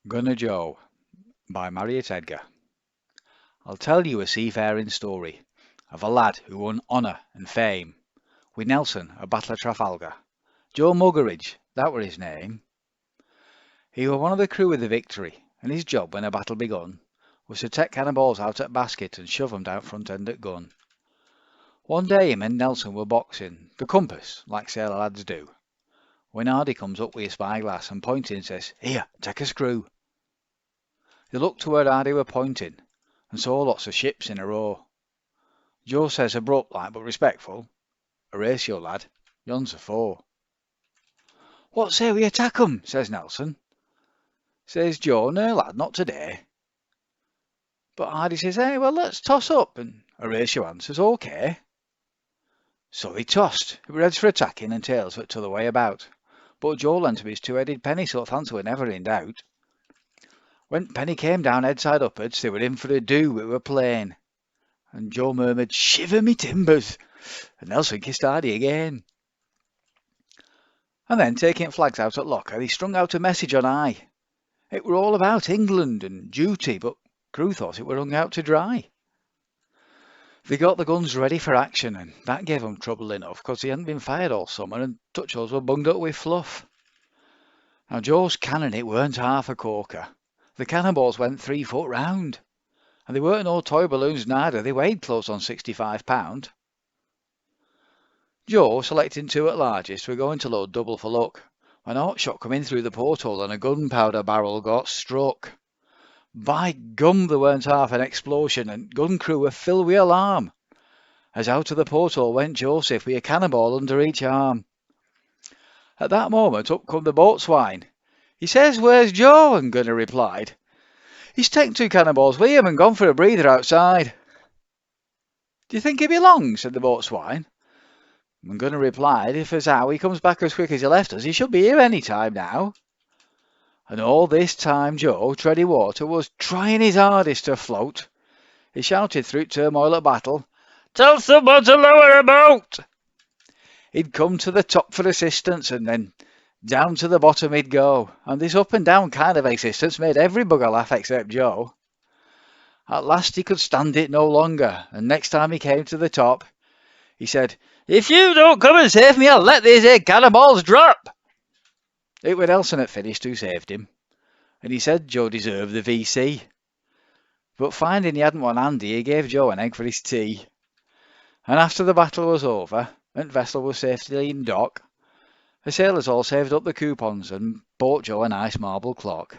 Gunner Joe by Marriott Edgar. I'll tell you a seafaring story of a lad who won honour and fame with Nelson at Battle of Trafalgar. Joe Muggeridge, that were his name. He were one of the crew of the Victory, and his job when a battle begun was to take cannonballs out at basket and shove 'em down front end at gun. One day him and Nelson were boxing the compass, like sailor lads do, when Hardy comes up with a spyglass and pointing says, "Here, take a screw." They looked to where Hardy were pointing and saw lots of ships in a row. Joe says abrupt like but respectful, "A ratio, lad, yon's a four." "What say we attack 'em?" says Nelson. Says Joe, "No lad, not today." But Hardy says, "Hey, well let's toss up," and Horatio answers, "OK." So they tossed. It were heads for attacking and tails for t'other way about. But Joe lent him his two-headed penny, so th' answer were never in doubt. When penny came down head side upwards, they were in for a do, it were plain. And Joe murmured, "Shiver me timbers," and Nelson kissed Hardy again. And then, taking flags out at locker, he strung out a message on high. It were all about England and duty, but crew thought it were hung out to dry. They got the guns ready for action, and that gave 'em trouble enough, 'cause they hadn't been fired all summer, and touch holes were bunged up with fluff. Now Joe's cannon, it weren't half a corker. The cannonballs went 3 foot round, and they weren't no toy balloons neither, they weighed close on 65 pound. Joe, selecting two at largest, were going to load double for luck, when a hot shot come in through the porthole and a gunpowder barrel got struck. By gum, there weren't half an explosion, and gun crew were filled with alarm, as out of the porthole went Joseph with a cannonball under each arm. At that moment up come the boatswain. He says, "Where's Joe?" and Gunner replied, "He's taken 2 cannonballs with him and gone for a breather outside." "Do you think he'll be long?" said the boatswain. And Gunner replied, "If as how he comes back as quick as he left us, he should be here any time now." And all this time Joe, treading water, was trying his hardest to float. He shouted through turmoil of battle, "Tell someone to lower a boat!" He'd come to the top for assistance, and then down to the bottom he'd go, and this up and down kind of existence made every bugger laugh except Joe. At last he could stand it no longer, and next time he came to the top, he said, "If you don't come and save me, I'll let these here cannonballs drop." It were Nelson that finished who saved him, and he said Joe deserved the VC. But finding he hadn't one handy, he gave Joe an egg for his tea. And after the battle was over, and vessel was safely in dock, the sailors all saved up the coupons and bought Joe a nice marble clock.